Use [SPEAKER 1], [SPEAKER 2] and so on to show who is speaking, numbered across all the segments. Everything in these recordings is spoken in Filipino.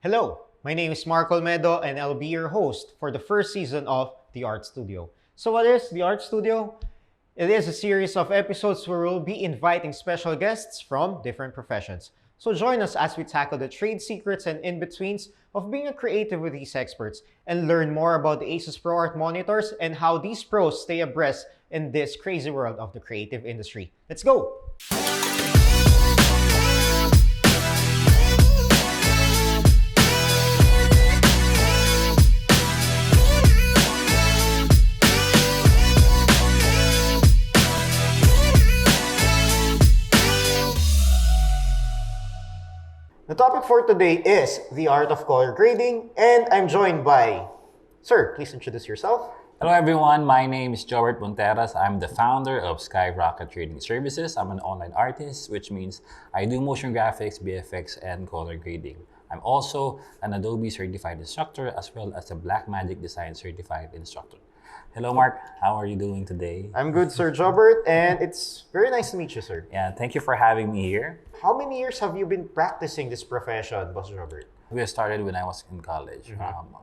[SPEAKER 1] Hello, my name is Mark Olmedo and I'll be your host for the first season of The Art Studio. So what is The Art Studio? It is a series of episodes where we'll be inviting special guests from different professions. So join us as we tackle the trade secrets and in-betweens of being a creative with these experts and learn more about the ASUS ProArt Monitors and how these pros stay abreast in this crazy world of the creative industry. Let's go! The topic for today is the art of color grading, and I'm joined by... Sir, please introduce yourself.
[SPEAKER 2] Hello everyone, my name is Jobert Monteras. I'm the founder of Skyrocket Trading Services. I'm an online artist, which means I do motion graphics, VFX, and color grading. I'm also an Adobe certified instructor as well as a Blackmagic Design Certified Instructor. Hello Mark, how are you doing today?
[SPEAKER 1] I'm good, Sir Jobert, and it's very nice to meet you, sir.
[SPEAKER 2] Yeah, thank you for having me here.
[SPEAKER 1] How many years have you been practicing this profession, Boss Jobert?
[SPEAKER 2] We started when I was in college,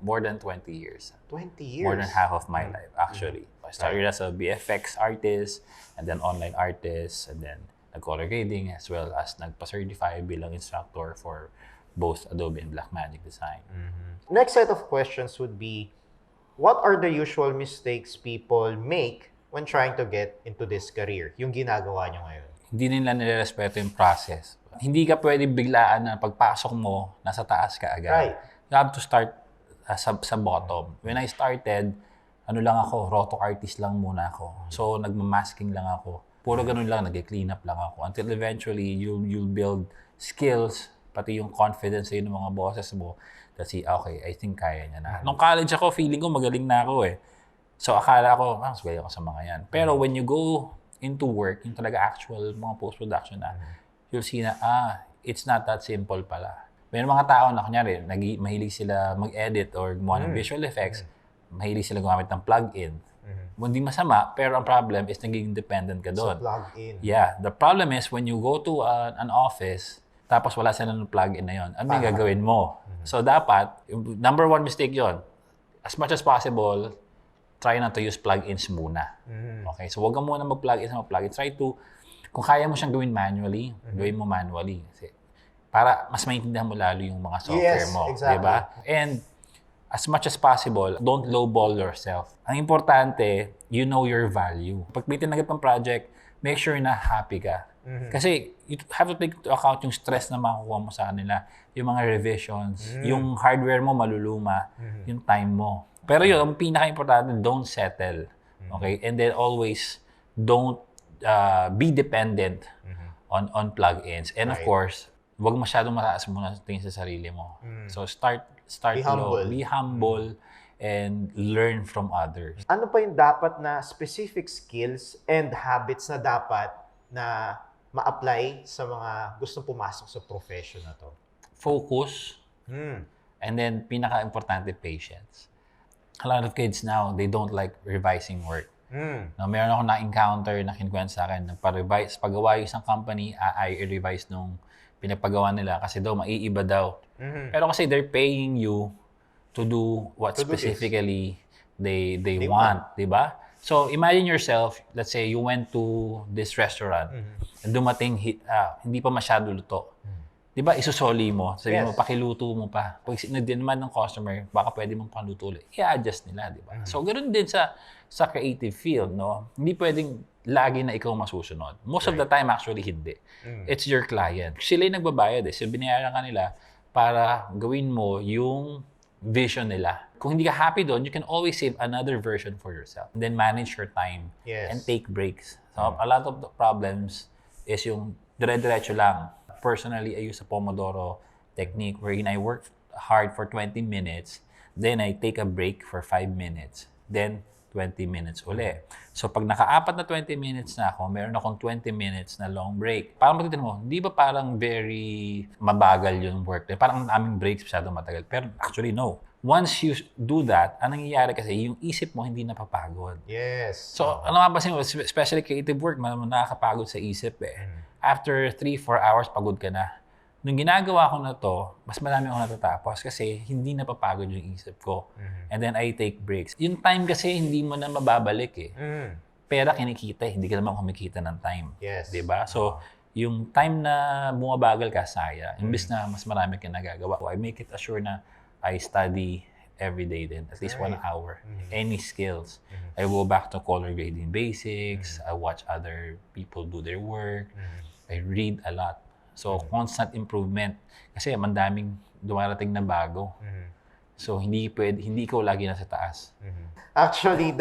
[SPEAKER 2] more than 20 years.
[SPEAKER 1] 20 years?
[SPEAKER 2] More than half of my life, actually. I started as a VFX artist, and then online artist, and then nag-color grading, as well as nagpa-certify bilang instructor for both Adobe and Blackmagic Design.
[SPEAKER 1] Next set of questions would be, what are the usual mistakes people make when trying to get into this career? Yung ginagawa nyo ngayon.
[SPEAKER 2] Hindi nila nilerespeto yung process. Hindi ka pwede biglaan na pagpasok mo, nasa taas ka agad.
[SPEAKER 1] Right.
[SPEAKER 2] You have to start sa bottom. When I started, ano lang ako, roto artist lang muna ako. So, nagmamasking lang ako. Puro ganun lang, nag-clean up lang ako. Until eventually, you'll build skills, pati yung confidence sa'yo ng mga bosses mo. Kasi, okay, I think kaya niya na. Nung college ako, feeling ko magaling na ako eh. So, akala ko, sway ako sa mga yan. Pero when you go into work, yung talaga actual mga post-production na, you'll see na, it's not that simple pala. May mga tao na, kunyari, mahilig sila mag-edit or gumawa ng visual effects, mahilig sila gumamit ng plug-in. Hindi masama, pero ang problem is naging dependent ka doon.
[SPEAKER 1] So, plug-in.
[SPEAKER 2] Yeah. The problem is, when you go to an office, tapos wala sila ng plug-in na yun, ano yung gagawin mo? So, dapat, number one mistake yon. As much as possible, try not to use plug-ins muna. Okay? So, huwag ka muna mag-plug-in sa mag-plug-in. Try to, kung kaya mo siyang gawin manually, gawin mo manually. Kasi, para mas maintindihan mo lalo yung mga software mo.
[SPEAKER 1] Exactly.
[SPEAKER 2] Diba? And, as much as possible, don't lowball yourself. Ang importante, you know your value. Pag may tinanggap ng project, make sure na happy ka. Kasi you have to take into account yung stress na makukuha mo sa kanila, yung mga revisions, yung hardware mo maluluma, yung time mo. Pero yun, ang pinaka-importante, don't settle. Okay? And then always don't be dependent on plugins. And of course, huwag masyadong mataas muna tingin sa sarili mo. So start
[SPEAKER 1] Be
[SPEAKER 2] low,
[SPEAKER 1] humble.
[SPEAKER 2] be humble, and learn from others.
[SPEAKER 1] Ano pa yung dapat na specific skills and habits na dapat na ma-apply sa mga gustong pumasok sa profession na to?
[SPEAKER 2] Focus, and then pinaka-importante, patience. A lot of kids now, they don't like revising work. Now, meron ako na-encounter na kinukwento sa akin, nagpa-revise, pagawa yung isang company, i-revise nung pinapagawa nila kasi daw, maiiba daw. Pero kasi they're paying you to do what specifically they want, di ba? So, imagine yourself, let's say you went to this restaurant, and dumating, hindi pa masyado luto. Di ba, isusoli mo, sabihin mo, pakiluto mo pa. Pag naman ng customer, baka pwede mong paluto ulit. I-adjust nila, di ba? So, ganoon din sa creative field, no? Hindi pwedeng lagi na ikaw masusunod. Most of the time, actually, hindi. It's your client. Sila yung nagbabayad eh. So, binayaran ka nila para gawin mo yung vision nila. Kung hindi ka happy doon, you can always save another version for yourself. And then manage your time and take breaks. So, a lot of the problems is yung dire-diretso lang. Personally, I use a Pomodoro technique wherein I work hard for 20 minutes, then I take a break for 5 minutes, then 20 minutes uli. So, pag naka-apat na 20 minutes na ako, meron akong 20 minutes na long break. Parang matitin mo, di ba parang very mabagal yung work? Parang ang aming breaks masyadong matagal. Pero actually, no. Once you do that, anong nangyayari kasi, yung isip mo hindi napapagod.
[SPEAKER 1] Yes.
[SPEAKER 2] So, ano mapapansin mo, especially creative work, nakakapagod sa isip eh. After 3-4 hours, pagod ka na. Nung ginagawa ko na to, mas marami ako natatapos kasi hindi napapagod yung isip ko. And then I take breaks. Yung time kasi hindi mo na mababalik eh. Pera kinikita eh, hindi ka naman kumikita ng time.
[SPEAKER 1] Yes.
[SPEAKER 2] Diba? So, yung time na bumabagal ka, saya. Imbis na mas marami kang nagagawa. I make it assure na I study every day din, at least 1 hour. Any skills. I go back to color grading basics. I watch other people do their work. I read a lot. So, constant improvement. Kasi mandaming dumarating na bago. So, hindi ikaw lagi nasa taas.
[SPEAKER 1] Actually,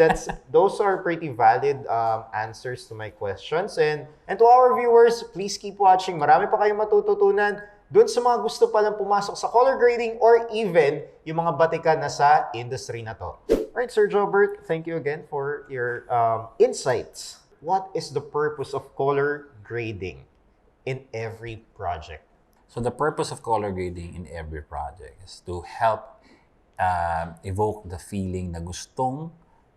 [SPEAKER 1] those are pretty valid answers to my questions. And to our viewers, please keep watching. Marami pa kayong matututunan dun sa mga gusto palang pumasok sa color grading or even yung mga batikan na sa industry na to. Alright, Sir Jobert, thank you again for your insights. What is the purpose of color grading in every project?
[SPEAKER 2] So the purpose of color grading in every project is to help evoke the feeling na gustong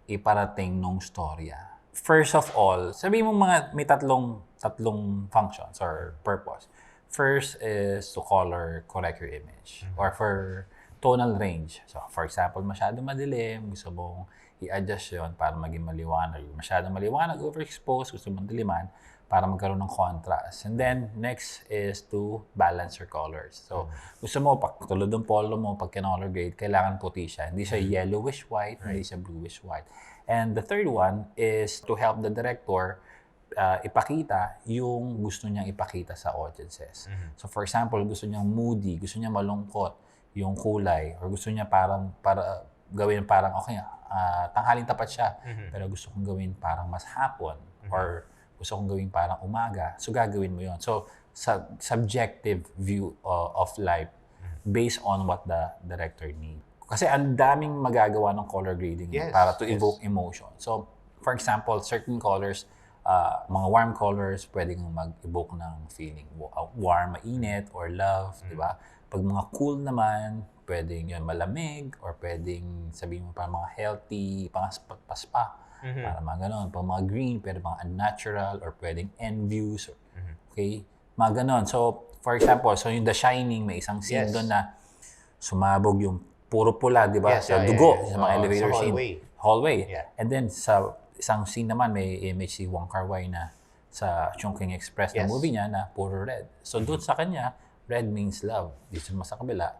[SPEAKER 2] iparating nung storya. First of all, sabihin mo may tatlong functions or purpose. First is to color correct your image or for tonal range. So for example, masyado madilim, gusto mong i-adjust yun para maging maliwanag. Masyado maliwanag, overexposed, gusto mong diliman para magkaroon ng contrast. And then, next is to balance your colors. So, gusto mo, tulad ng polo mo, pag kinolor grade, kailangan puti siya. Hindi siya yellowish white, hindi siya bluish white. And the third one is to help the director ipakita yung gusto niyang ipakita sa audiences. So, for example, gusto niyang moody, gusto niyang malungkot yung kulay, or gusto niya gawin parang, okay, tanghaling tapat siya, pero gusto kong gawin parang mas hapon, or gusto kong gawin parang umaga, so gagawin mo yon. So, subjective view of life based on what the director needs. Kasi ang daming magagawa ng color grading para to evoke emotion. So, for example, certain colors, mga warm colors, pwedeng mag-evoke ng feeling warm, mainit, or love, di ba? Pag mga cool naman, pwedeng yun malamig, or pwedeng sabihin mo parang mga healthy, paspa. Para mga ganon. Pag mga green, pwede mga unnatural, or pwedeng envious. Okay? Mga ganon. So, for example, so yung The Shining, may isang scene doon na sumabog yung puro pula, di ba? Sa dugo, sa mga elevator scene. Hallway. And then, sa isang scene naman, may image si Wong Kar-wai na sa Chungking Express na movie niya na puro red. So, doon sa kanya, red means love. Dito sa kabila,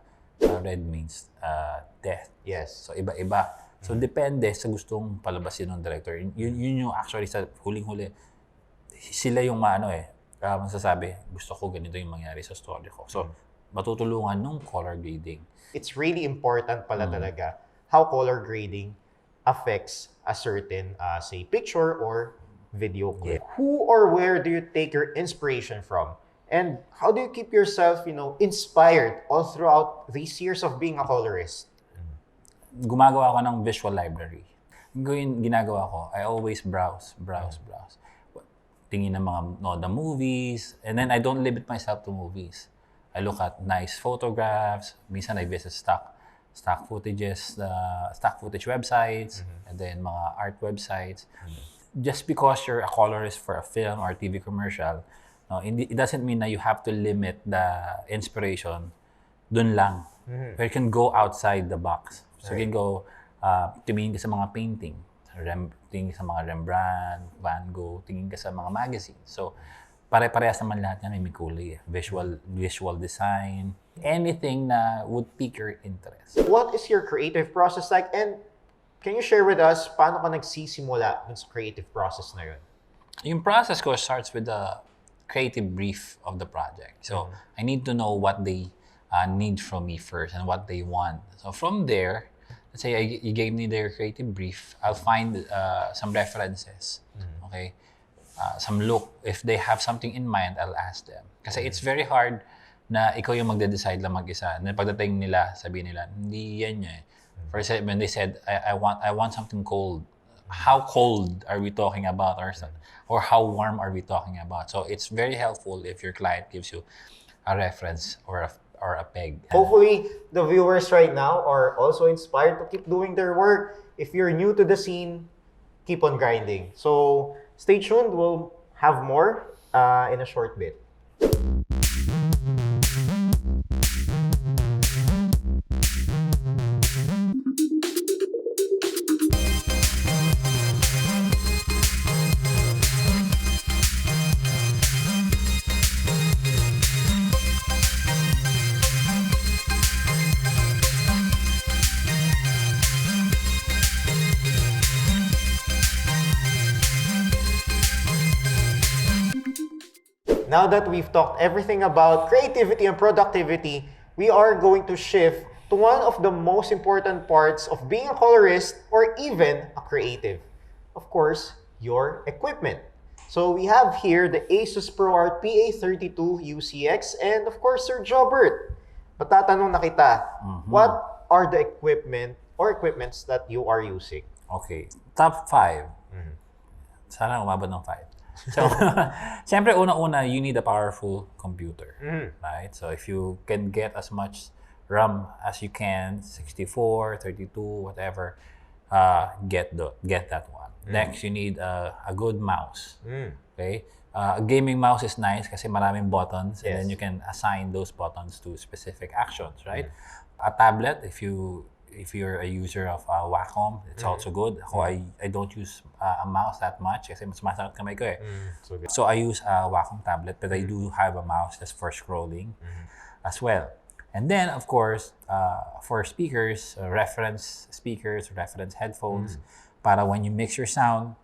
[SPEAKER 2] red means death. So, iba-iba. So, depende sa gustong palabasin ng director. Yun yung actually sa huling-huli, sila yung masasabi, gusto ko ganito yung mangyari sa story ko. So, matutulungan nung color grading.
[SPEAKER 1] It's really important pala talaga how color grading affects a certain, say, picture or video clip. Who or where do you take your inspiration from? And how do you keep yourself, inspired all throughout these years of being a colorist?
[SPEAKER 2] Gumagawa ako ng visual library. Yung ginagawa ko, I always browse. Tingin ng mga movies, and then I don't limit myself to movies. I look at nice photographs. Minsan I visit stock footage websites, and then mga art websites. Just because you're a colorist for a film or TV commercial, it doesn't mean that you have to limit the inspiration dun lang. But you can go outside the box. So you can go, tumingin ka sa mga painting, tingin ka sa mga Rembrandt, Van Gogh, tingin ka sa mga magazines. So, pare-parehas naman lahat yan, may kulay. Visual design, anything na would pique your interest.
[SPEAKER 1] What is your creative process like? And can you share with us, paano ka nagsisimula sa creative process na yun?
[SPEAKER 2] Yung process ko starts with the creative brief of the project. So, I need to know what they need from me first and what they want. So from there, let's say you gave me their creative brief, I'll find some references, okay? Some look. If they have something in mind, I'll ask them. Kasi it's very hard na ikaw yung magde-decide lang mag-isa. And pagdating nila, sabihin nila, hindi yan yun. For example, when they said, I want something cold. How cold are we talking about? Or how warm are we talking about? So it's very helpful if your client gives you a reference or a peg.
[SPEAKER 1] Hopefully, the viewers right now are also inspired to keep doing their work. If you're new to the scene, keep on grinding. So, stay tuned. We'll have more in a short bit. now that we've talked everything about creativity and productivity, we are going to shift to one of the most important parts of being a colorist or even a creative. Of course, your equipment. So we have here the ASUS ProArt PA32 UCX and of course Sir Jobert. Matatanong na kita, what are the equipment or equipments that you are using?
[SPEAKER 2] Okay, top 5. Sana umabot ng 5. So, siyempre, una-una, you need a powerful computer, right? So, if you can get as much RAM as you can, 64, 32, whatever, get that one. Next, you need a good mouse, okay? A gaming mouse is nice kasi maraming buttons and then you can assign those buttons to specific actions, right? A tablet, if you're a user of Wacom, it's also good. Ako, I don't use a mouse that much kasi mas masakit kamay ko eh. So I use a Wacom tablet, but I do have a mouse just for scrolling as well. And then, of course, for speakers, reference speakers, reference headphones, para when you mix your sound,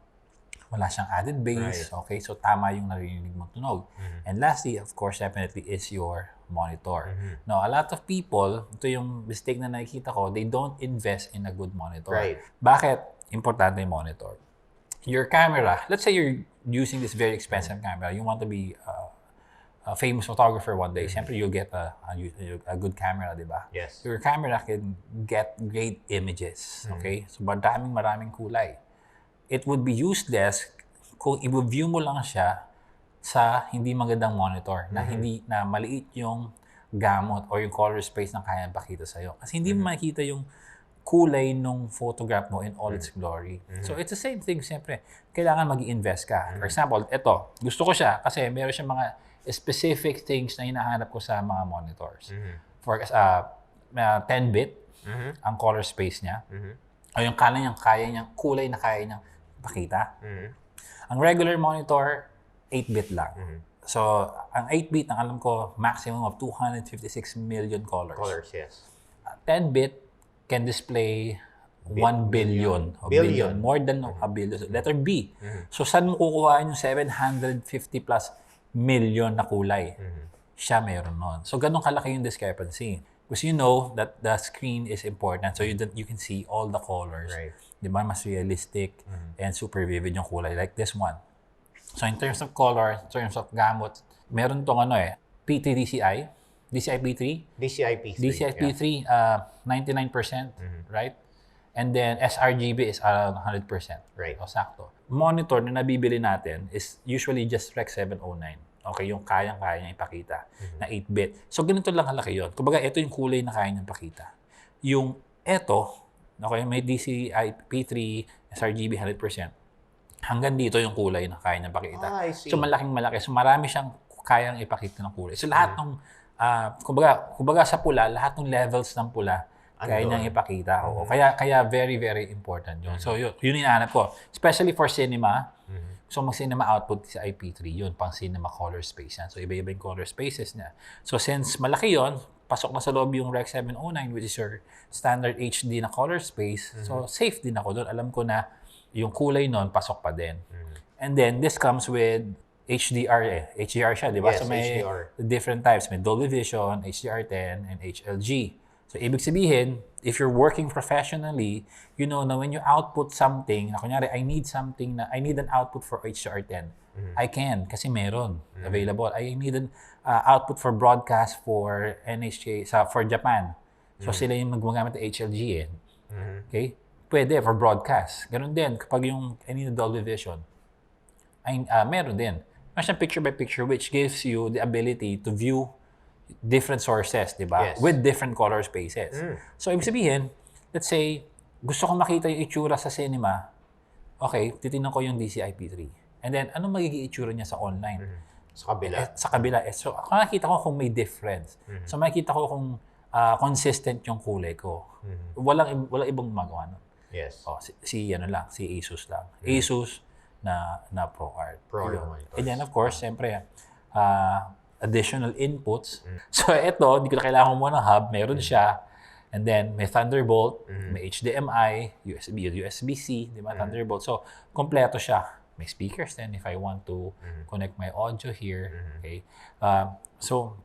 [SPEAKER 2] wala siyang added bass, okay? So tama yung narinig mong tunog. And lastly, of course, definitely is your monitor. Now, a lot of people, ito yung mistake na nakikita ko, they don't invest in a good monitor. Bakit? Importante yung monitor. Your camera, let's say you're using this very expensive camera, you want to be a famous photographer one day, siyempre you'll get a good camera, di ba?
[SPEAKER 1] Yes.
[SPEAKER 2] Your camera can get great images, okay? So, maraming kulay. It would be useless kung i-view mo lang siya sa hindi magandang monitor, na hindi na maliit yung gamut or yung color space na kaya pakita sa'yo. Kasi hindi mo makikita yung kulay nung photograph mo in all its glory. So it's the same thing, siyempre. Kailangan mag-i-invest ka. For example, ito, gusto ko siya kasi meron siyang mga specific things na hinahanap ko sa mga monitors. For 10-bit, ang color space niya, o yung kaya niyang kulay na kaya niyang pakita. Ang regular monitor, 8-bit lang. So, ang 8-bit, ang alam ko, maximum of 256 million colors. 10-bit can display 1 billion. Billion. More than a billion. So, letter B. So, saan mo kukuhaan yung 750 plus million na kulay? Siya meron nun. So, ganun kalaki yung discrepancy. Because you know that the screen is important. So, you can see all the colors. Di ba? Mas realistic and super vivid yung kulay. Like this one. So, in terms of color, in terms of gamut, meron tong P3 DCI. DCI P3. DCI P3, 99%, right? And then sRGB is around 100%.
[SPEAKER 1] Right.
[SPEAKER 2] O, sakto. Monitor na nabibili natin is usually just Rec 709. Okay, yung kayang-kaya niya ipakita na 8-bit. So, ganito lang kalaki yun. Kumbaga, ito yung kulay na kaya niyang pakita. Yung ito, okay, may DCI P3, sRGB 100%. Hanggang dito yung kulay na kaya niyang pakita. So, malaking-malaki. So, marami siyang kayang ipakita ng kulay. So, lahat ng kumbaga sa pula, lahat ng levels ng pula kaya niyang ipakita. Oo. Kaya very, very important yun. So, yun yung hinahanap ko. Especially for cinema. So, mag-cinema output sa IP3 yun. Pang cinema color space yan. So, iba-iba yung color spaces niya. So, since malaki yun, pasok na sa loob yung Rec 709, which is your standard HD na color space. So, safe din ako doon. Alam ko na yung kulay nun, pasok pa din. And then, this comes with HDR HDR siya, di ba?
[SPEAKER 1] Yes,
[SPEAKER 2] so, may
[SPEAKER 1] HDR.
[SPEAKER 2] different types. May Dolby Vision, HDR10, and HLG. So, ibig sabihin, if you're working professionally, you know na when you output something, na kunyari, I need an output for HDR10. I can, kasi meron available. I need an output for broadcast for NHK, for Japan. So, sila yung gumagamit ng HLG eh. Okay? Pwede for broadcast. Ganun din, kapag yung I need a Dolby Vision, meron din. Meron siyang picture by picture which gives you the ability to view different sources, di ba?
[SPEAKER 1] Yes.
[SPEAKER 2] With different color spaces. So, ibig sabihin, let's say, gusto kong makita yung itsura sa cinema, okay, titingnan ko yung DCI P3. And then, anong magiging itsura niya sa online?
[SPEAKER 1] Sa kabila.
[SPEAKER 2] Sa kabila. So, makikita ko kung may difference. So, makikita ko kung consistent yung kulay ko. Walang ibang magawa nun.
[SPEAKER 1] Yes.
[SPEAKER 2] Oh, si ASUS lang. ASUS na ProArt.
[SPEAKER 1] ProArt.
[SPEAKER 2] And then, of course, siyempre, additional inputs. So, ito, hindi ko na kailangan mo ng hub. Meron siya. And then, may Thunderbolt, may HDMI, USB-C, di ba? Thunderbolt. So, kompleto siya. may speakers then if I want to connect my audio here. Okay. So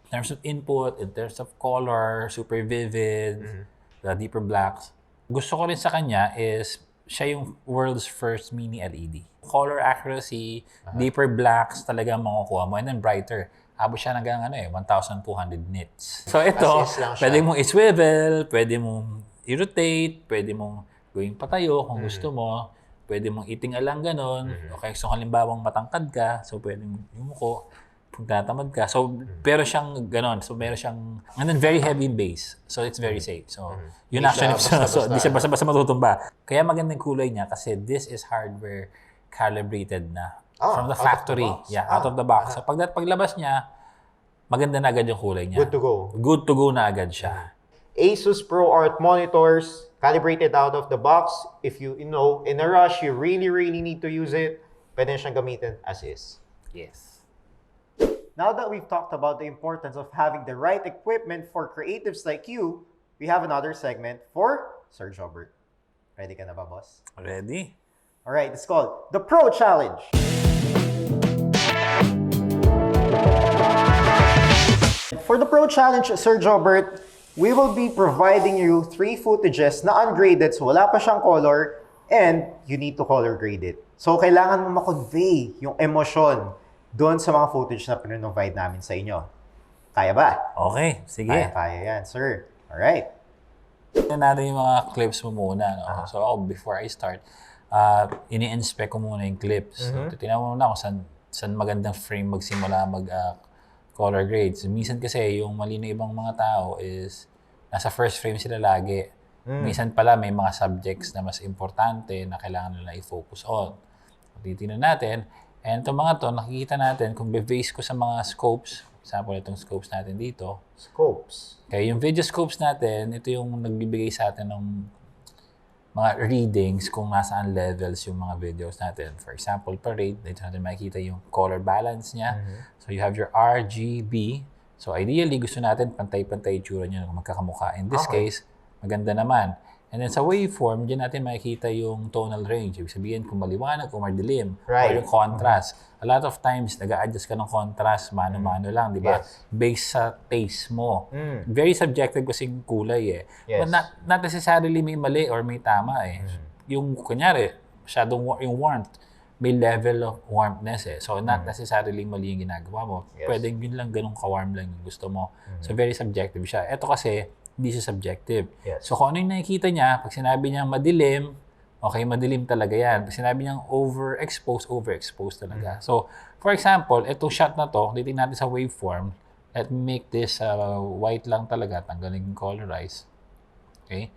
[SPEAKER 2] in terms of input, in terms of color, super vivid, the deeper blacks. Gusto ko rin sa kanya is siya yung world's first mini LED. Color accuracy, deeper blacks talaga makukuha mo, and then brighter. Abot siya hanggang 1,200 nits. So ito, pwede mong i-swivel, pwede mong i-rotate, pwede mong gawing patayo kung gusto mo, pwede mong itingalang ganon. Okay, so halimbawang matangkad ka, so pwede mong yumuko. Kung tatamad ka. So, pero siyang ganon. So, meron siyang, and then very heavy in base. So, it's very safe. So, yun actually, so, di siya basta-basta matutumba. Kaya magandang kulay niya kasi this is hardware calibrated na from the factory. Out of the box. So, paglabas niya, maganda na agad yung kulay niya.
[SPEAKER 1] Good to go.
[SPEAKER 2] Good to go na agad siya.
[SPEAKER 1] ASUS ProArt Monitors, calibrated out of the box. If you know, in a rush, you really need to use it, pwede siyang gamitin as is.
[SPEAKER 2] Yes.
[SPEAKER 1] Now that we've talked about the importance of having the right equipment for creatives like you, we have another segment for Sir Jobert. Ready ka na ba, boss?
[SPEAKER 2] Ready?
[SPEAKER 1] All right, it's called the Pro Challenge. For the Pro Challenge, Sir Jobert, we will be providing you 3 footages na ungraded, so wala pa siyang color, and you need to color grade it. So, kailangan mo ma-convey yung emosyon doon sa mga footage na pinrovide namin sa inyo. Kaya ba?
[SPEAKER 2] Okay, sige.
[SPEAKER 1] Kaya yan, sir. Alright.
[SPEAKER 2] Tignan natin yung mga clips mo muna. No? So ako, before I start, ini-inspect ko muna yung clips. So, titignan mo muna kung saan magandang frame magsimula color grades. Minsan kasi yung mali na ibang mga tao is nasa first frame sila lagi. Minsan pala may mga subjects na mas importante na kailangan nila i-focus on. Titignan natin. And itong mga to, nakikita natin kung be-base ko sa mga scopes. Example, itong scopes natin dito.
[SPEAKER 1] Scopes.
[SPEAKER 2] Okay, yung video scopes natin, ito yung nagbibigay sa atin ng mga readings kung nasaan levels yung mga videos natin. For example, parade, dito natin makikita yung color balance niya. So you have your RGB. So ideally, gusto natin pantay-pantay itsura niya kung magkakamukha. In this case, maganda naman. And then sa waveform, dyan natin makikita yung tonal range. Ibig sabihin kung maliwanag o madilim. Or yung contrast. A lot of times, nag-a-adjust ka ng contrast, mano-mano lang, di ba?
[SPEAKER 1] Yes.
[SPEAKER 2] Based sa taste mo. Very subjective kasi yung kulay eh. But not necessarily may mali or may tama eh. Yung, kunyari, masyadong yung warmth, may level of warmthness eh. So, not necessarily mali yung ginagawa mo. Pwedeng yun lang, ganun ka-warm lang yung gusto mo. So, very subjective siya. Ito kasi, hindi siya subjective. So, kung ano yung nakikita niya, pag sinabi niya madilim, okay, madilim talaga yan. Pag sinabi niyang overexposed talaga. So, for example, itong shot na to, titignan natin sa waveform. Let me make this white lang talaga, tanggalin yung colorize. Okay?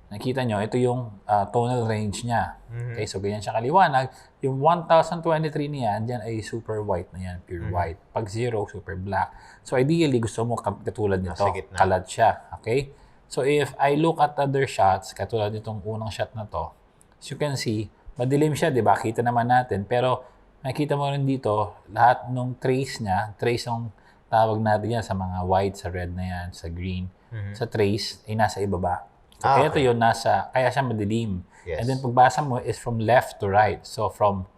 [SPEAKER 2] Nakita nyo, ito yung tonal range niya. Okay, so ganyan siya kaliwanag. Yung 1023 niyan, dyan ay super white na yan, pure white. Pag 0, super black. So ideally, gusto mo katulad nito, kalat siya. Okay? So if I look at other shots, katulad nitong unang shot na to, as you can see, madilim siya, di ba? Kita naman natin. Pero makikita mo rin dito, lahat ng trace niya, trace ng tawag natin yan sa mga white, sa red na yan, sa green, sa trace, ay nasa ibaba. So, kaya ito yun, kaya siya madilim. And then, pagbasa mo is from left to right. So, from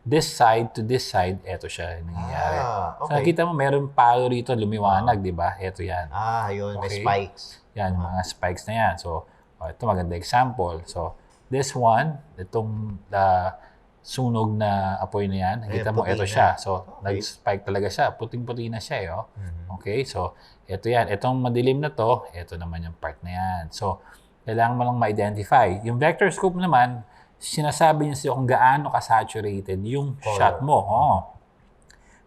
[SPEAKER 2] this side to this side, ito siya nangyayari. So, nakita mo, meron palo rito, lumiwanag, di ba? Ito yan.
[SPEAKER 1] Yun, may spikes.
[SPEAKER 2] Yan, mga spikes na yan. So, ito maganda example. So, this one, itong sunog na apoy na yan, nakita mo, ito siya. So, nag-spike talaga siya. Puting-puti na siya, eh. Okay, so, ito yan. Itong madilim na to, ito naman yung part na yan. So, kailangan mo lang ma-identify. Yung vector scope naman, sinasabi niya sa'yo kung gaano ka-saturated yung shot mo.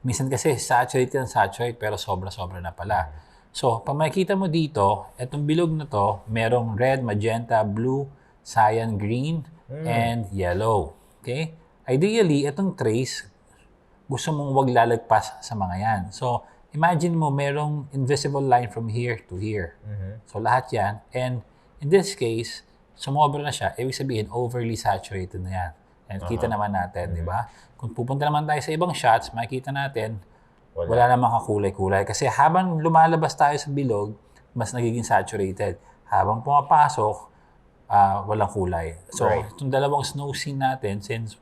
[SPEAKER 2] Minsan kasi saturate pero sobra-sobra na pala. So, pag makikita mo dito, itong bilog na to, merong red, magenta, blue, cyan, green, and yellow. Okay? Ideally, itong trace, gusto mong wag lalagpas sa mga yan. So, imagine mo, merong invisible line from here to here. So, lahat yan. And in this case, sumobra na siya, ibig sabihin, overly saturated na yan. And kita naman natin, di ba? Kung pupunta naman tayo sa ibang shots, makikita natin, wala namang kakulay-kulay. Kasi habang lumalabas tayo sa bilog, mas nagiging saturated. Habang pumapasok, walang kulay. So, itong dalawang snow scene natin, since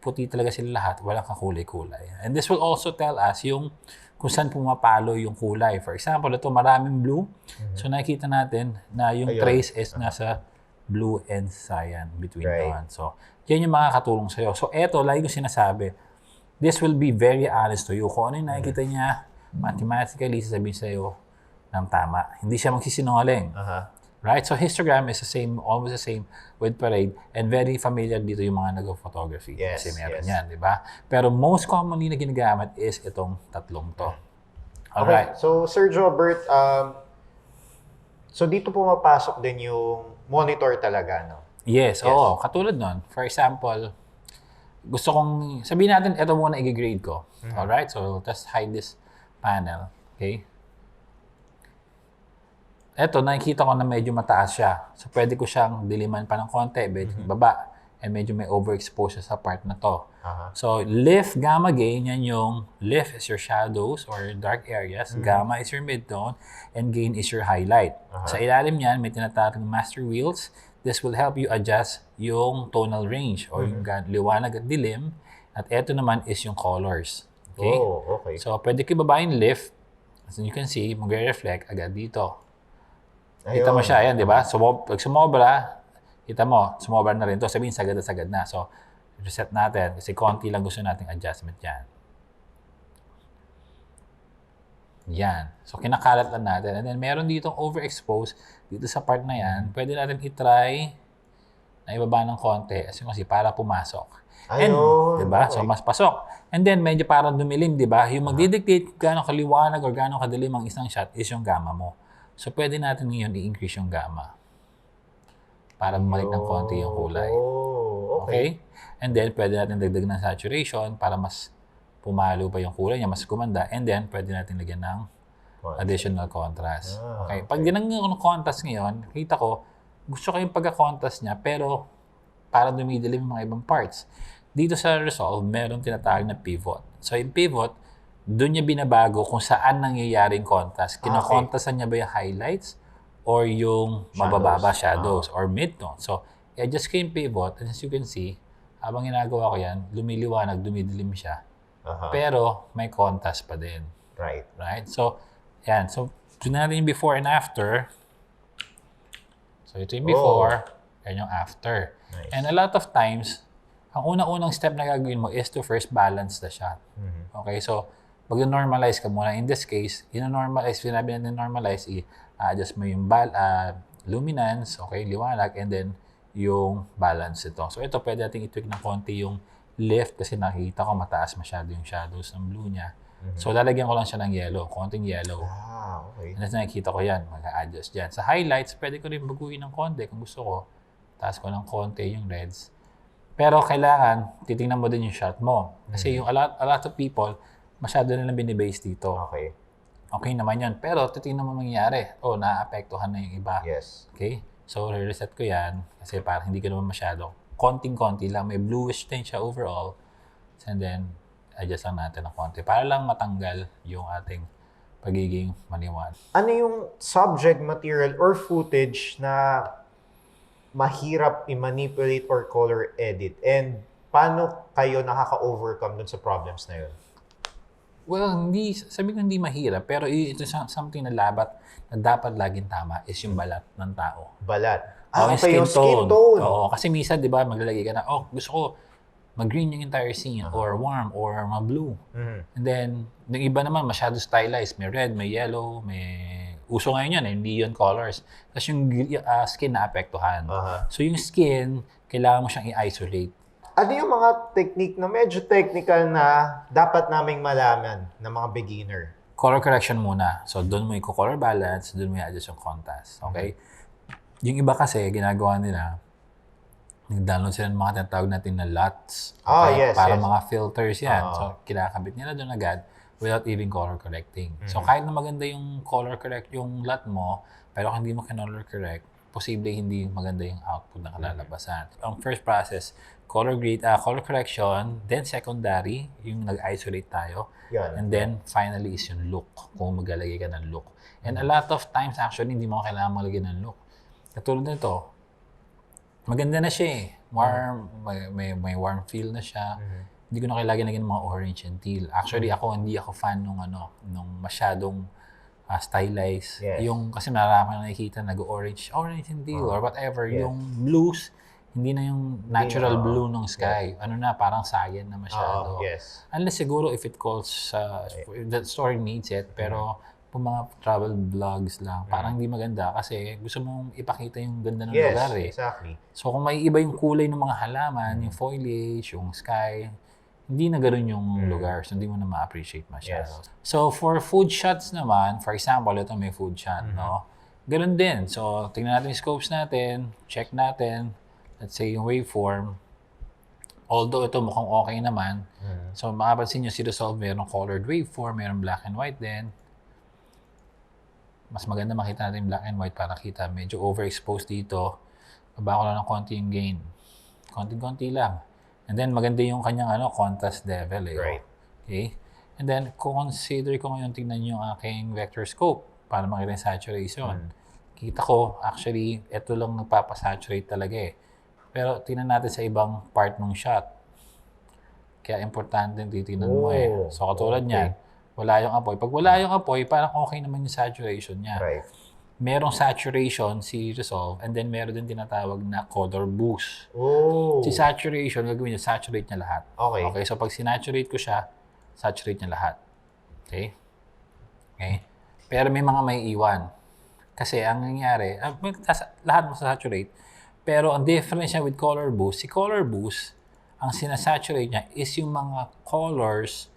[SPEAKER 2] puti talaga sila lahat, walang kakulay-kulay. And this will also tell us yung kung saan pumapalo yung kulay. For example, ito maraming blue. So nakikita natin na yung trace is nasa blue and cyan between on. So yan yung makakatulong sa'yo. So eto, lagi ko sinasabi, this will be very honest to you. Kung ano yung nakikita niya, mathematically, sasabihin sa'yo ng tama. Hindi siya magsisinungaling. Right? So histogram is the same, always the same with parade, and very familiar dito yung mga nag-photography. Kasi meron yan, di ba? Pero most commonly na ginagamit is itong tatlong to. Alright.
[SPEAKER 1] Okay. So, Sir Jobert, so dito pumapasok din yung monitor talaga, no?
[SPEAKER 2] Yes, oo. Katulad nun. For example, gusto kong, sabihin natin, ito muna i-grade ko. Alright? So, just hide this panel. Okay? Eto, nakikita ko na medyo mataas siya. So, pwede ko siyang diliman pa ng konti, medyo baba. And medyo may overexposure sa part na to. So, lift, gamma, gain, yan yung lift is your shadows or dark areas. Gamma is your midtone. And gain is your highlight. Sa ilalim niyan, may tinatawag na master wheels. This will help you adjust yung tonal range or yung liwanag at dilim. At eto naman is yung colors. Okay?
[SPEAKER 1] Oh, okay.
[SPEAKER 2] So, pwede ko ibaba yung lift. As you can see, magre-reflect agad dito. Kita mo siya, ayan, di ba? So, pag sumobra, kita mo, sumobra na rin to. Sabihin, sagad na sagad na. So, reset natin. Kasi konti lang gusto nating adjustment yan. Yan. So, kinakalat lang natin. And then, meron ditong overexpose dito sa part na yan. Pwede natin itry na ibaba ng konti. Kasi para pumasok. And, di ba? So, mas pasok. And then, medyo parang dumilim, di ba? Yung magdidictate kung gano'ng kaliwanag or gano'ng kadilim ang isang shot is yung gamma mo. So, pwede natin ngayon i-increase yung gamma para bumalik ng konti yung kulay. Okay? And then, pwede natin dagdagan ng saturation para mas pumalo pa yung kulay niya, mas gumanda. And then, pwede natin lagyan ng additional contrast. Okay? Pag ginagawa ko ng contrast ngayon, kita ko, gusto ko yung pagka-contrast niya, pero para dumidilim yung mga ibang parts. Dito sa Resolve, meron tinatawag na pivot. So, yung pivot, doon niya binabago kung saan nangyayari yung contrast. Kinokontrasan niya ba yung highlights or yung mabababa shadows or midtone. So, i-adjust ko yung pivot and as you can see, habang ginagawa ko yan, lumiliwanag, dumidilim siya. Pero may contrast pa din. Right? So, yan. So, tignan natin yung before and after. So, ito yung before, yan yung after. And a lot of times, ang unang-unang step na gagawin mo is to first balance the shot. Okay? So, mag-normalize ka muna. In this case, ino-normalize, sinabi natin normalize, i-adjust mo yung luminance, okay, liwanag, and then yung balance ito. So ito, pwede natin i-tweak ng konti yung lift kasi nakikita ko mataas masyado yung shadows ng blue niya. So lalagyan ko lang siya ng yellow, konting yellow.
[SPEAKER 1] Okay.
[SPEAKER 2] And then nakikita ko yan, mag-a-adjust dyan. Sa highlights, pwede ko rin baguhin ng konti kung gusto ko. Taas ko ng konti yung reds. Pero kailangan, titingnan mo din yung shot mo. Kasi yung a lot of people, masyado nilang binibase dito. Okay naman yan. Pero titingnan mo mangyayari. Naapektuhan na yung iba.
[SPEAKER 1] Yes.
[SPEAKER 2] Okay? So, reset ko yan. Kasi parang hindi ko naman masyado. Konting-konti lang. May bluish tint siya overall. And then, adjust lang natin ng konti. Para lang matanggal yung ating pagiging maliwan.
[SPEAKER 1] Ano yung subject material or footage na mahirap i-manipulate or color edit? And paano kayo nakaka-overcome dun sa problems na yun?
[SPEAKER 2] Well, sabi ko hindi mahirap, pero ito something na dapat laging tama is yung balat ng tao.
[SPEAKER 1] Balat?
[SPEAKER 2] Yung
[SPEAKER 1] skin tone.
[SPEAKER 2] Oo, kasi minsan, di ba, maglalagay ka na, gusto ko mag-green yung entire scene, or warm, or ma-blue. And then, yung iba naman, masyado stylized. May red, may yellow, may... Uso ngayon yan, hindi yun colors. Tapos yung skin na-apektuhan. So yung skin, kailangan mo siyang i-isolate.
[SPEAKER 1] Ano yung mga technique na medyo technical na dapat naming malaman ng mga beginner?
[SPEAKER 2] Color correction muna. So, doon mo i-color balance, doon mo i-adjust yung contrast. Okay? Yung iba kasi, ginagawa nila, nag-download sila ng mga tinatawag natin na LUTs. Okay? Para mga filters yan. So, kinakabit nila doon agad without even color correcting. So, kahit na maganda yung color correct yung LUT mo, pero kung hindi mo color correct, posible hindi maganda yung output na kalalabasan. Ang first process, color correction, then secondary, yung nag-isolate tayo, and then finally is yung look, kung maglalagay ka ng look. And a lot of times, actually, hindi mo kailangan maglagay ng look. Katulad nito, maganda na siya eh. Warm, may warm feel na siya. Hindi ko na kailangan ng mga orange and teal. Actually, hindi ako fan nung masyadong stylized.
[SPEAKER 1] Yes.
[SPEAKER 2] Yung, kasi marami na nakikita orange and teal or whatever.
[SPEAKER 1] Yes.
[SPEAKER 2] Yung blues, hindi na yung natural blue ng sky.
[SPEAKER 1] Yes.
[SPEAKER 2] Ano na, parang cyan na masyado.
[SPEAKER 1] Yes.
[SPEAKER 2] Unless siguro if it calls, if the story needs it, pero kung mga travel vlogs lang, parang hindi maganda kasi gusto mong ipakita yung ganda ng lugar eh.
[SPEAKER 1] Exactly.
[SPEAKER 2] So kung may iba yung kulay ng mga halaman, yung foliage, yung sky, hindi na ganoon yung lugar. So hindi mo na ma-appreciate masyado.
[SPEAKER 1] Yes.
[SPEAKER 2] So for food shots naman, for example, ito may food shot, no? Ganun din. So tingnan natin yung scopes natin, check natin, let's say yung waveform. Although ito mukhang okay naman. So makapansin nyo si Resolve, mayroong colored waveform, mayroong black and white din. Mas maganda makita natin yung black and white para kita medyo overexposed dito. Baba ko lang ng konti yung gain. Konti-konti lang. And then maganda yung kanyang contrast level eh.
[SPEAKER 1] Right.
[SPEAKER 2] Okay? And then consider ko ngayon tingnan yung aking vector scope para makita yung saturation. Kita ko actually ito lang nagpapasaturate talaga eh. Pero tingnan natin sa ibang part ng shot. Kaya importante yung titingnan mo eh. So katulad niyan, wala yung apoy. Pag wala yung apoy, parang okay naman yung saturation niya.
[SPEAKER 1] Right.
[SPEAKER 2] Merong saturation si Resolve and then meron din tinatawag na color boost. Si saturation, gagawin niya, saturate niya lahat. Okay, so pag sinaturate ko siya, saturate niya lahat. Okay? Pero may mga may iwan. Kasi ang nangyayari, lahat mo saturate. Pero ang difference niya with color boost, si color boost, ang sinasaturate niya is yung mga colors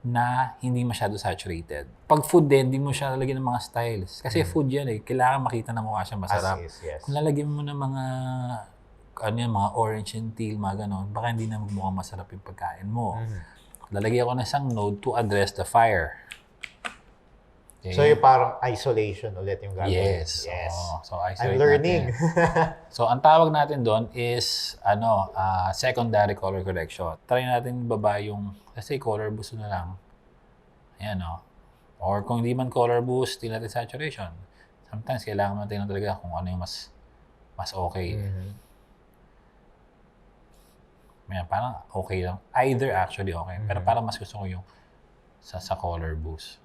[SPEAKER 2] na hindi masyado saturated. Pag food din, hindi mo siya lalagyan ng mga styles. Kasi food yan eh. Kailangan makita na mukha siya masarap.
[SPEAKER 1] Yes.
[SPEAKER 2] Kung lalagyan mo ng mga mga orange and teal, mga ganon, baka hindi na mukhang masarap yung pagkain mo. Lalagyan ko na isang node to address the fire. Okay.
[SPEAKER 1] So yung parang isolation ulit yung gagawin.
[SPEAKER 2] Yes. So
[SPEAKER 1] I'm
[SPEAKER 2] isolate
[SPEAKER 1] learning.
[SPEAKER 2] So ang tawag natin doon is secondary color correction. Try natin ibaba yung, let's say color boost na lang. Ayan Or kung di man color boost, di natin saturation. Sometimes kailangan natin talaga kung ano yung mas okay. Ayan, parang okay lang. Either actually okay. Pero parang mas gusto ko yung sa color boost.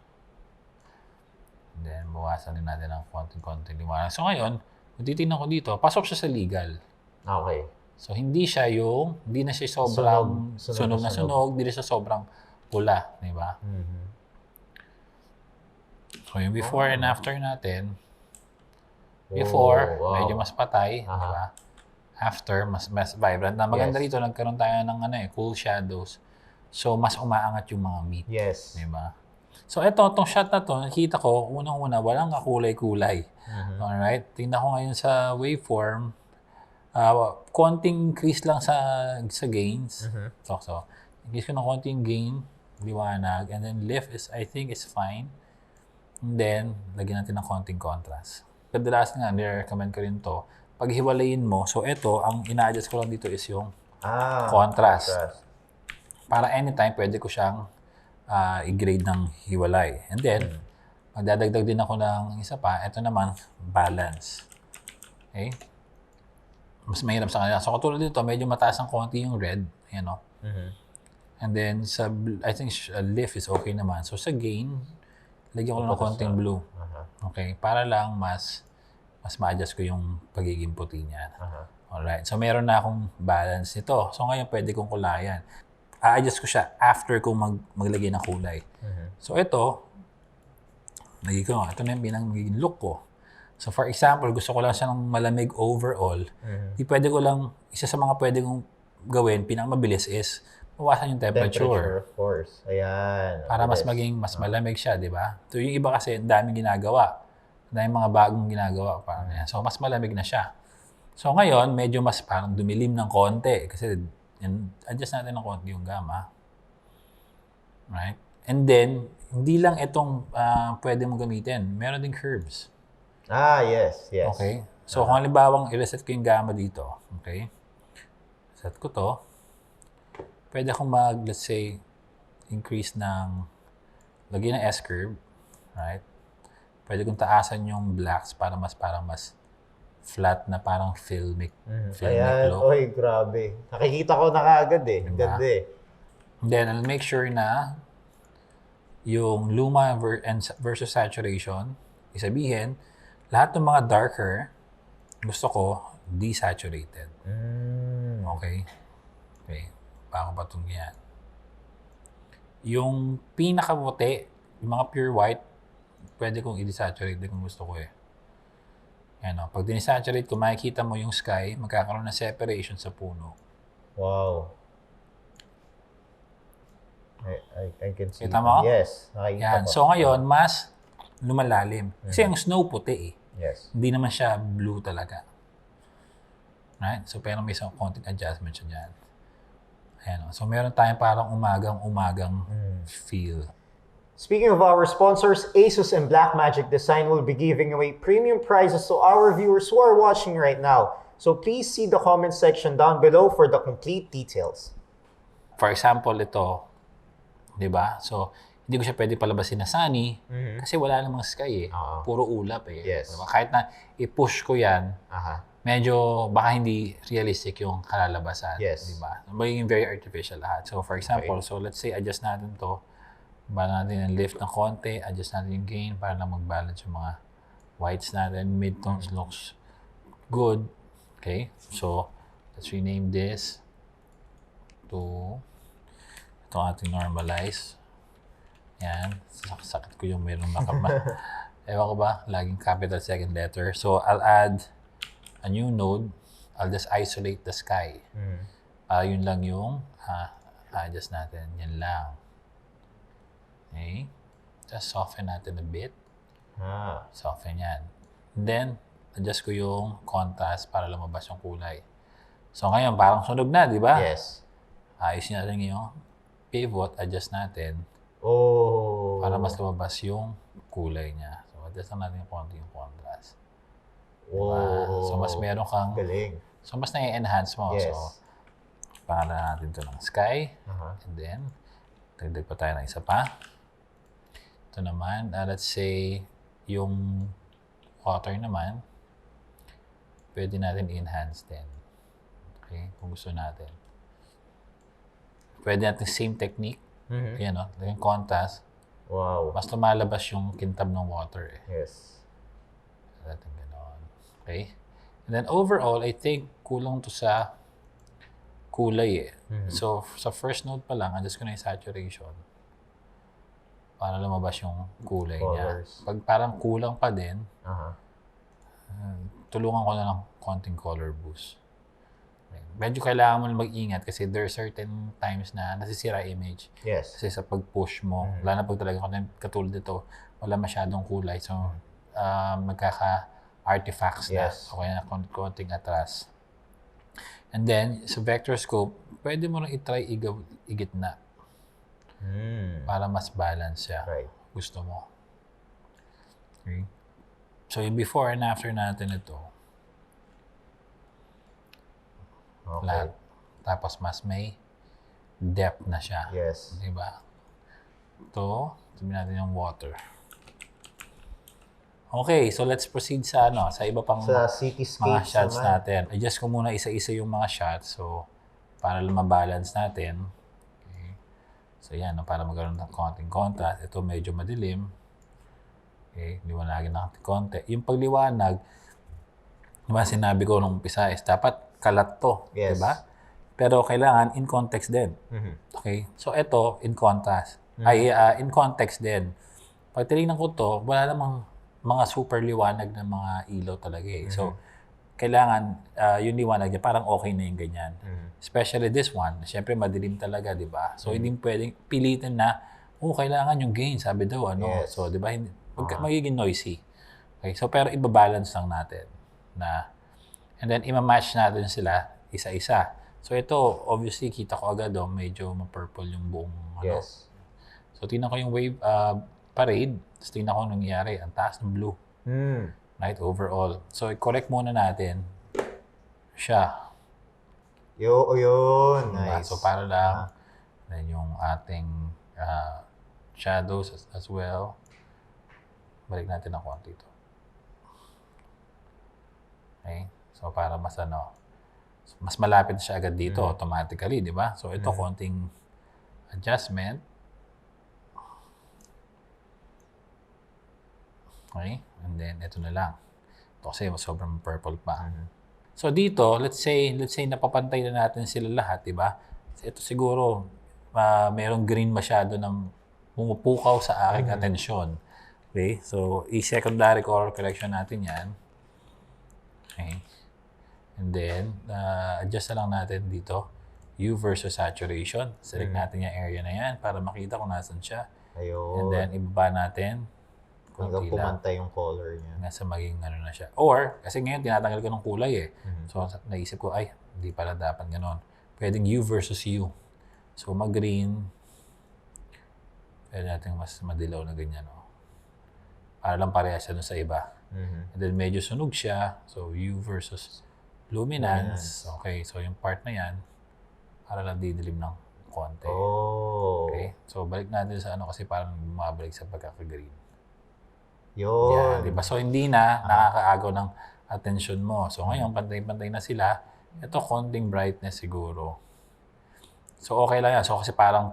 [SPEAKER 2] And then, bawasan din natin ng konting-konting liwanag. So ngayon, kung titignan ko dito, pasok siya sa legal.
[SPEAKER 1] Okay.
[SPEAKER 2] So hindi na siya sobrang sunog na sunog, hindi na siya sobrang pula, di ba? So yung before and after natin, before, medyo mas patay, di ba? After, mas vibrant. Na maganda rito, nagkaroon tayo ng cool shadows. So mas umaangat yung mga meat.
[SPEAKER 1] Yes.
[SPEAKER 2] Di ba? So itong shot na to, nakita ko, unang-una, walang kakulay-kulay. Alright? Tingnan ko ngayon sa waveform, konting increase lang sa gains. So, increase ko ng konting gain, liwanag, and then lift is, I think, is fine. And then, lagyan natin ng konting contrast. Kadalasan nga, nire-recommend ko rin to. Pag hiwalayin mo, so ito, ang ina-adjust ko lang dito is yung contrast. Para anytime, pwede ko siyang i-grade ng hiwalay. And then, magdadagdag din ako ng isa pa. Ito naman, balance. Okay? Mas mahirap sa kanila. So, katulad dito, medyo mataas ang konti yung red. Ayan And then, I think lift is okay naman. So, sa gain, lagyan ko lang ng konting blue. Okay? Para lang mas ma-adjust ko yung pagiging puti niya. Alright. So, meron na akong balance nito. So, ngayon, pwede kong kulayan. A-adjust ko siya after kong maglagay ng kulay. So ito na yung magiging look ko. So for example, gusto ko lang siya ng malamig overall. Di pwede ko lang, isa sa mga pwede kong gawin, pinakamabilis is, bawasan yung temperature.
[SPEAKER 1] Of course. Ayan.
[SPEAKER 2] Para mas malamig siya, di ba? So yung iba kasi, daming ginagawa. Daming mga bagong ginagawa. So mas malamig na siya. So ngayon, medyo mas parang dumilim ng konti. Kasi adjust natin ng konti yung gamma. Right? And then, hindi lang itong pwede mong gamitin. Meron ding curves.
[SPEAKER 1] Yes.
[SPEAKER 2] Okay? So, kung halimbawang i-reset ko yung gamma dito. Okay? Set ko to. Pwede akong let's say, increase ng, lagyan ng S-curve. Right? Pwede kong taasan yung blacks para parang mas flat na parang filmic
[SPEAKER 1] Ayan,
[SPEAKER 2] look.
[SPEAKER 1] oy, grabe. Nakikita ko na kaagad eh. Ang ganda eh.
[SPEAKER 2] Then, I'll make sure na yung luma versus saturation, isabihin, lahat ng mga darker, gusto ko desaturated. Okay? Okay. Baka ba itong yan? Yung pinakaputi, yung mga pure white, pwede kong i-desaturate kung gusto ko eh. Yan o. Pag dinisaturate ko, makikita mo yung sky, magkakaroon ng separation sa puno.
[SPEAKER 1] Wow. I can see.
[SPEAKER 2] Kita mo?
[SPEAKER 1] Yes. Nakikita
[SPEAKER 2] Yan.
[SPEAKER 1] ko.
[SPEAKER 2] So ngayon, mas lumalalim. Kasi yung snow puti eh.
[SPEAKER 1] Yes.
[SPEAKER 2] Hindi naman siya blue talaga. Right? So pero may isang konting adjustment siya dyan. Ayan o. So meron tayong parang umagang feel.
[SPEAKER 1] Speaking of our sponsors, ASUS and Blackmagic Design will be giving away premium prizes to our viewers who are watching right now. So please see the comment section down below for the complete details.
[SPEAKER 2] For example, ito, di ba? So, hindi ko siya pwede palabasin na sunny kasi wala namang sky eh. Puro ulap eh.
[SPEAKER 1] Yes.
[SPEAKER 2] Diba? Kahit na i-push ko yan, medyo baka hindi realistic yung kalalabasan.
[SPEAKER 1] Yes.
[SPEAKER 2] Di ba? Magiging very artificial lahat. So, for example, so let's say adjust natin to. Bala natin ang lift ng konti, adjust natin yung gain para lang mag-balance yung mga whites natin. Midtones looks good. Okay? So, let's rename this to ito ating normalize. Yan. Sakit ko yung mayroong ewan ko ba? Laging capital second letter. So, I'll add a new node. I'll just isolate the sky. Yun lang yung adjust natin. Yan lang. Okay. Just soften natin a bit. Soften yan. And then, adjust ko yung contrast para lumabas yung kulay. So, ngayon, parang sunog na, di ba?
[SPEAKER 1] Yes.
[SPEAKER 2] Ayusin natin yung pivot, adjust natin. Para mas lumabas yung kulay niya. So, adjust natin yung konti yung contrast. Diba? So, mas meron kang...
[SPEAKER 1] Galing.
[SPEAKER 2] So, mas na-enhance mo.
[SPEAKER 1] Yes.
[SPEAKER 2] So, pangalan natin ito ng sky. And then, dagdag pa tayo ng isa pa. Ito naman, let's say, yung water naman, pwede natin enhance din. Okay? Kung gusto natin. Pwede natin same technique. Yan o, yung contrast.
[SPEAKER 1] Wow.
[SPEAKER 2] Mas lumalabas yung kintab ng water eh.
[SPEAKER 1] Yes.
[SPEAKER 2] Natin gano'n. Okay? And then overall, I think kulang to sa kulay eh. So, sa first node pa lang, adjust ko na yung saturation para lumabas yung kulay niya. Pag parang kulang pa din, tulungan ko na ng konting color boost. Medyo kailangan mo mag-ingat kasi there are certain times na nasisira image.
[SPEAKER 1] Yes.
[SPEAKER 2] Kasi sa pag-push mo, lalo na pag talaga katulad dito, wala masyadong kulay. So, magkaka-artifacts na. O kaya na konting atras. And then, sa vector scope, pwede mo nang itry igitna. Para mas balance siya.
[SPEAKER 1] Right.
[SPEAKER 2] Gusto mo. Okay. So, yung before and after natin ito.
[SPEAKER 1] Okay.
[SPEAKER 2] Lahat. Tapos, mas may depth na siya.
[SPEAKER 1] Yes.
[SPEAKER 2] Diba? Ito, sabihin natin yung water. Okay, so let's proceed sa sa iba pang
[SPEAKER 1] Sa cityscapes
[SPEAKER 2] mga shots
[SPEAKER 1] naman.
[SPEAKER 2] natin. Adjust ko muna isa-isa yung mga shots. So, para mabalance natin. So yan, para magkaroon ng konting contrast. Ito medyo madilim. Okay, liwanagin natin konti. Yung pagliwanag, diba sinabi ko nung umpisa is dapat kalat to.
[SPEAKER 1] Yes.
[SPEAKER 2] Diba? Pero kailangan in context din. Okay? So ito, in contrast. In context din. Pag tinignan ko to, wala namang mga super liwanag na mga ilaw talaga eh. So, kailangan yung liwanag niya, parang okay na yung ganyan. Especially this one, syempre madilim talaga, di ba? So, hindi pwedeng pilitin na, kailangan yung gain, sabi daw,
[SPEAKER 1] Yes.
[SPEAKER 2] So, di ba, magiging noisy. Okay, so, pero ibabalance lang natin. And then, ima-match natin sila isa-isa. So, ito, obviously, kita ko agad, medyo ma-purple yung buong,
[SPEAKER 1] Yes.
[SPEAKER 2] So, tingnan ko yung wave parade, tapos tingnan ko nangyari, ang taas ng blue. Right, overall. So, i-correct muna natin siya.
[SPEAKER 1] Yun. Nice.
[SPEAKER 2] So, para lang, then yung ating shadows as well. Balik natin ang konti ito. Okay. So, para mas malapit siya agad dito automatically, di ba? So, ito, konting adjustment. Okay? And then, ito na lang. Ito kasi sobrang purple pa. So, dito, let's say napapantay na natin sila lahat, di ba? Ito siguro, merong green masyado ng pumupukaw sa aking atensyon. Okay? So, i-secondary color correction natin yan. Okay? And then, adjust na lang natin dito. Hue versus saturation. Select natin yung area na yan para makita kung nasan siya.
[SPEAKER 1] Ayun.
[SPEAKER 2] And then, ibaba natin.
[SPEAKER 1] Hanggang pumantay yung color niya.
[SPEAKER 2] Nasa maging na siya. Or, kasi ngayon, tinatanggal ko ng kulay eh. So, naisip ko, ay, hindi pala dapat ganon. Pwedeng hue versus hue. So, mag-green. Pwede natin mas madilaw na ganyan. Oh. Para lang parehas siya sa iba. And then, medyo sunog siya. So, hue versus luminance. Okay, so yung part na yan, para lang didilim ng konti. Okay, so balik natin sa kasi parang mabalik sa pagkaka-green.
[SPEAKER 1] Yun.
[SPEAKER 2] Yeah, diba? So, hindi na nakakaagaw ng attention mo. So, ngayon, pantay-pantay na sila. Ito, konting brightness siguro. So, okay lang yan. So, kasi parang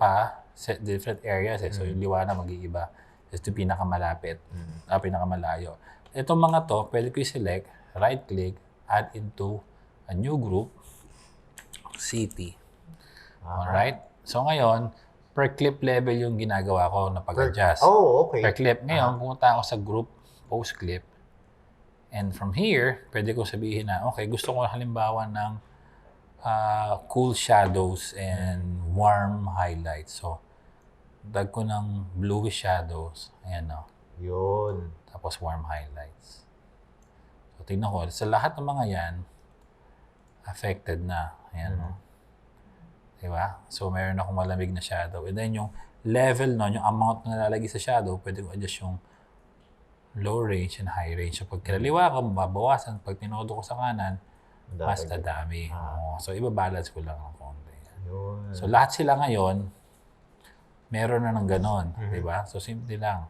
[SPEAKER 2] different areas eh. So, yung liwanag mag-iiba. Ito yung pinakamalapit. Pinakamalayo. Itong mga to, pwede ko i-select, right-click, add into a new group, city. Alright? So, ngayon, per clip level yung ginagawa ko na pag-adjust.
[SPEAKER 1] Okay.
[SPEAKER 2] Per clip. Ngayon, pumunta ako sa group, post clip. And from here, pwede ko sabihin na, okay, gusto ko halimbawa ng cool shadows and warm highlights. So, dag ko ng bluish shadows. Ayan o.
[SPEAKER 1] Yun.
[SPEAKER 2] Tapos warm highlights. So, tingnan ko. Sa lahat ng mga yan, affected na. Ayan o. Diba? So, meron akong malamig na shadow. And then, yung level yung amount na nalalagay sa shadow, pwede ko adjust yung low range and high range. So, pag kinaliwa ko, mababawasan. Pag tinodo ko sa kanan, mas dadami. So, ibabalance ko lang ng konti. So, lahat sila ngayon, meron na ng ganon. Diba? So, simple lang.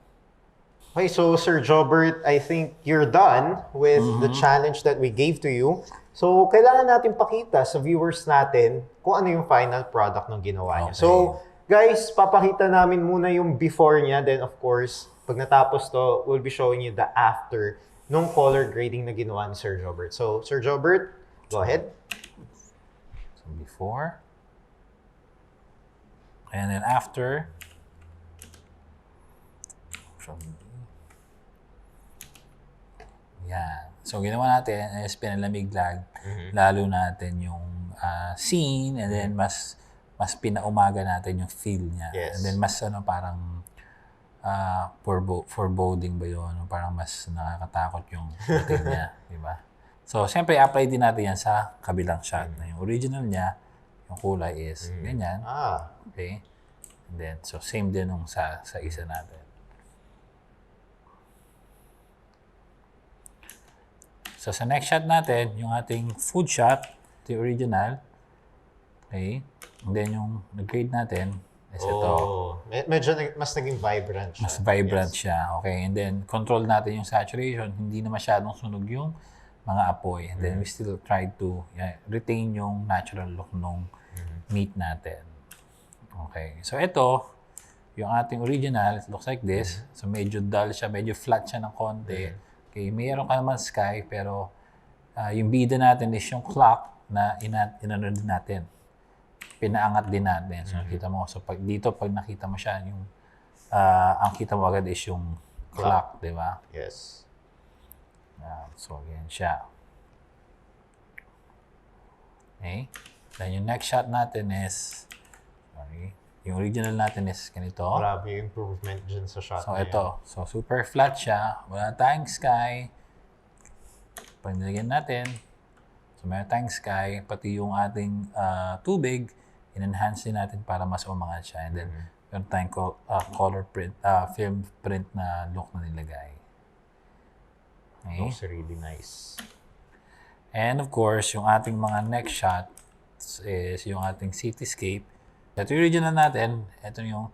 [SPEAKER 1] Okay, so Sir Jobert, I think you're done with the challenge that we gave to you. So, kailangan natin pakita sa viewers natin kung ano yung final product ng ginawa niya.
[SPEAKER 2] Okay.
[SPEAKER 1] So, guys, papakita namin muna yung before niya. Then, of course, pag natapos to, we'll be showing you the after nung color grading na ginawa ni Sir Jobert. So, Sir Jobert, go ahead.
[SPEAKER 2] So, before. And then after. Yan. So, ginawa natin is pinalamig lalo natin yung scene and then mas pinaumaga natin yung feel niya.
[SPEAKER 1] Yes.
[SPEAKER 2] And then mas parang foreboding ba yun? Parang mas nakakatakot yung dating niya. Diba? So, siyempre, apply din natin yan sa kabilang shot. Na yung original niya, yung kulay is ganyan. Okay? And then, so same din nung sa isa natin. So, sa next shot natin, yung ating food shot, the original. Okay? And then, yung nag-grade natin is ito.
[SPEAKER 1] Medyo mas naging vibrant siya.
[SPEAKER 2] Mas vibrant siya. Okay? And then, control natin yung saturation. Hindi na masyadong sunog yung mga apoy. And then, we still try to retain yung natural look ng meat natin. Okay. So, ito, yung ating original, it looks like this. So, medyo dull siya. Medyo flat siya ng konti. Okay, mayroon ka naman sky, pero yung bida natin is yung clock na inano din natin. Pinaangat din natin. So, nakita mo. So, pag nakita mo siya, yung ang kita mo agad is yung clock, di ba?
[SPEAKER 1] Yes.
[SPEAKER 2] So, yan siya. Okay. Then, yung next shot natin is, yung original natin is ganito.
[SPEAKER 1] Grabe yung improvement dyan sa shot
[SPEAKER 2] So,
[SPEAKER 1] na
[SPEAKER 2] ito.
[SPEAKER 1] yan.
[SPEAKER 2] So, super flat siya. Wala tayong sky. Pag nilagyan natin, so meron tayong sky, pati yung ating tubig, in-enhance din natin para mas umangat siya. And then, meron tayong color print, film print na look na nilagay. Okay?
[SPEAKER 1] Looks really nice.
[SPEAKER 2] And of course, yung ating mga next shot is yung ating cityscape. Ito yung original natin. Ito yung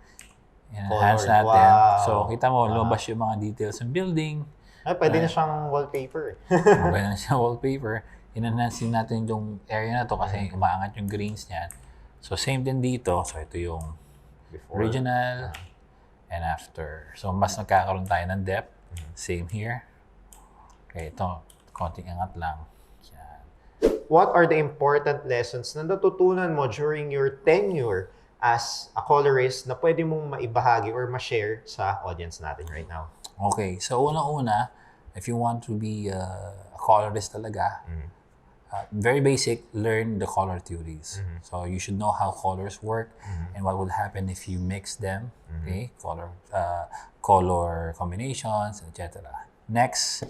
[SPEAKER 2] enhance natin.
[SPEAKER 1] Wow.
[SPEAKER 2] So, kita mo, lumabas yung mga details ng building.
[SPEAKER 1] Pwede na siyang wallpaper.
[SPEAKER 2] Okay na siya wallpaper. Inenhance din natin yung area na to kasi umaangat yung greens niyan. So same din dito. So ito yung original and after. So mas nagkakaroon tayo ng depth. Same here. Okay, ito. Konting angat lang. Yan.
[SPEAKER 1] What are the important lessons na natutunan mo during your tenure as a colorist na pwede mong maibahagi or ma-share sa audience natin right now?
[SPEAKER 2] Okay, so una-una, if you want to be a colorist talaga, very basic, learn the color theories. So you should know how colors work and what will happen if you mix them, okay? Color combinations, etc. Next,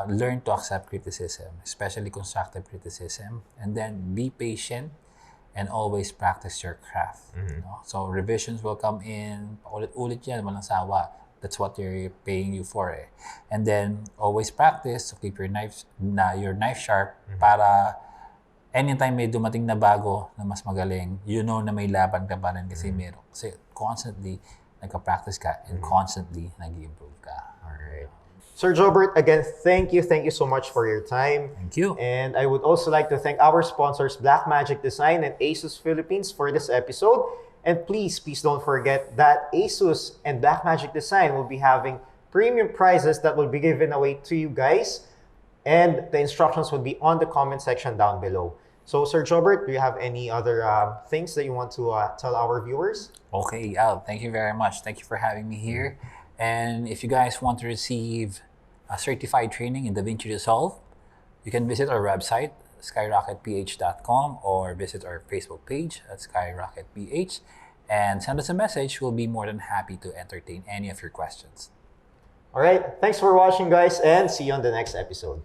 [SPEAKER 2] learn to accept criticism, especially constructive criticism, and then be patient and always practice your craft. No? So revisions will come in, ulit-ulit yan, walang sawa. That's what they're paying you for. And then always practice to keep your knife sharp para anytime may dumating na bago na mas magaling, you know na may laban ka pa rin kasi meron. Kasi constantly nagka-practice ka and constantly nag-improve ka.
[SPEAKER 1] Alright. Sir Jobert, again, thank you so much for your time.
[SPEAKER 2] Thank you.
[SPEAKER 1] And I would also like to thank our sponsors, Blackmagic Design and ASUS Philippines, for this episode. And please don't forget that ASUS and Blackmagic Design will be having premium prizes that will be given away to you guys. And the instructions will be on the comment section down below. So, Sir Jobert, do you have any other things that you want to tell our viewers?
[SPEAKER 2] Okay, Al, thank you very much. Thank you for having me here. And if you guys want to receive a certified training in DaVinci Resolve, you can visit our website, skyrocketph.com, or visit our Facebook page at skyrocketph and send us a message. We'll be more than happy to entertain any of your questions.
[SPEAKER 1] All right, thanks for watching, guys, and see you on the next episode.